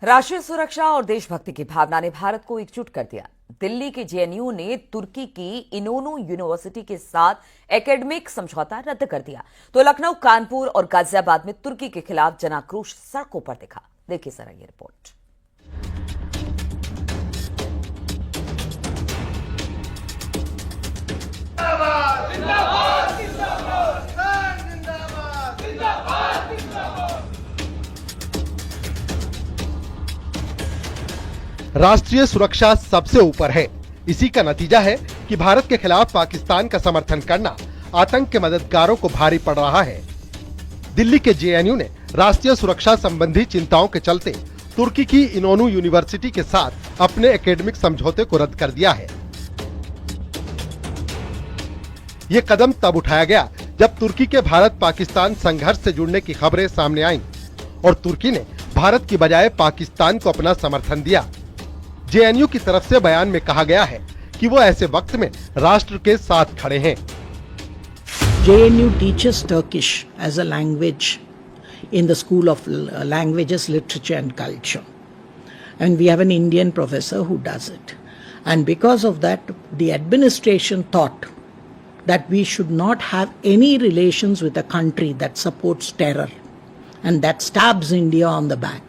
राष्ट्रीय सुरक्षा और देशभक्ति की भावना ने भारत को एकजुट कर दिया। दिल्ली के जेएनयू ने तुर्की की इनोनू यूनिवर्सिटी के साथ एकेडमिक समझौता रद्द कर दिया, तो लखनऊ, कानपुर और गाजियाबाद में तुर्की के खिलाफ जनाक्रोश सड़कों पर दिखा। देखिए जरा ये रिपोर्ट। राष्ट्रीय सुरक्षा सबसे ऊपर है। इसी का नतीजा है कि भारत के खिलाफ पाकिस्तान का समर्थन करना आतंक के मददगारों को भारी पड़ रहा है। दिल्ली के जेएनयू ने राष्ट्रीय सुरक्षा संबंधी चिंताओं के चलते तुर्की की इनोनू यूनिवर्सिटी के साथ अपने एकेडमिक समझौते को रद्द कर दिया है। ये कदम तब उठाया गया जब तुर्की के भारत पाकिस्तान संघर्ष से जुड़ने की खबरें सामने आईं और तुर्की ने भारत की बजाय पाकिस्तान को अपना समर्थन दिया। जेएनयू की तरफ से बयान में कहा गया है कि वो ऐसे वक्त में राष्ट्र के साथ खड़े हैं। JNU teaches Turkish as a language in the School of Languages, Literature and Culture. And we have an Indian professor who does it. And because of that, the administration thought that we should not have any relations with a country that supports terror and that stabs India on the back.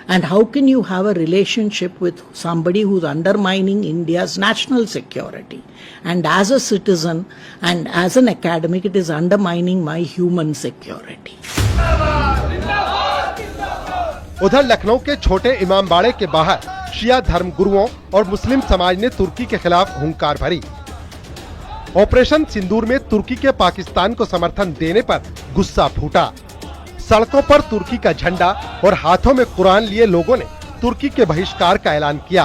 And how can you have a relationship with somebody who's undermining India's national security? And as a citizen and as an academic, it is undermining my human security. उधर लखनऊ के छोटे इमामबाड़े के बाहर शिया धर्मगुरुओं और मुस्लिम समाज ने तुर्की के खिलाफ हुंकार भरी। ऑपरेशन सिंदूर में तुर्की के पाकिस्तान को समर्थन देने पर गुस्सा फूटा। सड़कों पर तुर्की का झंडा और हाथों में कुरान लिए लोगों ने तुर्की के बहिष्कार का ऐलान किया।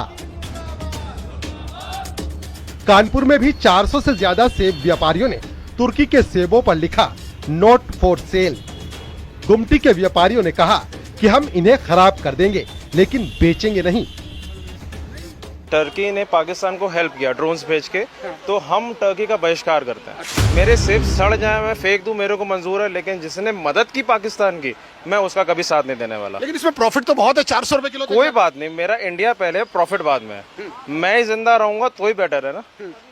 कानपुर में भी 400 से ज्यादा सेब व्यापारियों ने तुर्की के सेबों पर लिखा नॉट फॉर सेल। गुमटी के व्यापारियों ने कहा कि हम इन्हें खराब कर देंगे लेकिन बेचेंगे नहीं। टर्की ने पाकिस्तान को हेल्प किया ड्रोन्स भेज के, तो हम टर्की का बहिष्कार करते हैं। मेरे सेब सड़ जाए मैं फेंक दूं, मेरे को मंजूर है, लेकिन जिसने मदद की पाकिस्तान की, मैं उसका कभी साथ नहीं देने वाला। लेकिन इसमें प्रॉफिट तो बहुत है, 400 रुपए किलो। कोई बात नहीं, मेरा इंडिया पहले, प्रॉफिट बाद में है। मैं ही जिंदा रहूंगा तो ही बेटर है ना,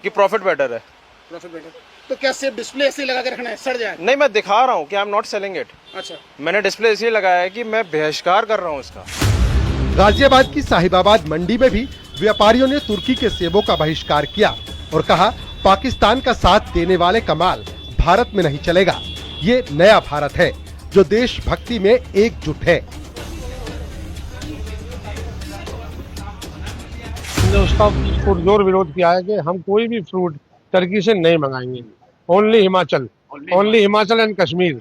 कि प्रॉफिट बेटर है। प्रॉफिट बेटर तो क्या सेब डिस्प्ले ऐसे लगा के रखना है सड़ जाए? नहीं, मैं दिखा रहा हूँ कि I am not selling it. अच्छा, मैंने डिस्प्ले इसलिए लगाया है कि मैं बहिष्कार कर रहा हूँ इसका। गाजियाबाद की साहिबाबाद मंडी में भी व्यापारियों ने तुर्की के सेबों का बहिष्कार किया और कहा पाकिस्तान का साथ देने वाले का माल भारत में नहीं चलेगा। ये नया भारत है जो देशभक्ति में एकजुट है। हमने उसका पुरजोर विरोध किया है कि हम कोई भी फ्रूट टर्की से नहीं मंगाएंगे। Only Himachal, only Himachal and Kashmir,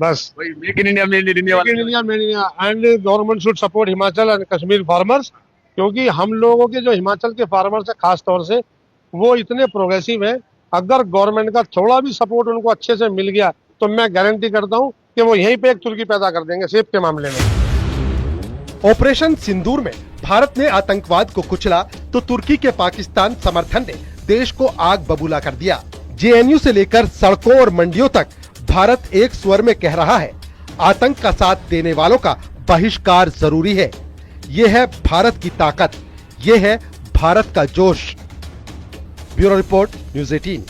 बस। Make in India, made in India and government should support Himachal and Kashmir farmers, क्योंकि हम लोगों के जो हिमाचल के फार्मर्स है खास तौर से, वो इतने प्रोग्रेसिव है। अगर गवर्नमेंट का थोड़ा भी सपोर्ट उनको अच्छे से मिल गया तो मैं गारंटी करता हूं कि वो यहीं पे एक तुर्की पैदा कर देंगे सेब के मामले में। ऑपरेशन सिंदूर में भारत ने आतंकवाद को कुचला तो तुर्की के पाकिस्तान समर्थन ने देश को आग बबूला कर दिया। जेएनयू से लेकर सड़कों और मंडियों तक भारत एक स्वर में कह रहा है आतंक का साथ देने वालों का बहिष्कार जरूरी है। ये है भारत की ताकत, ये है भारत का जोश। Bureau report, news 18।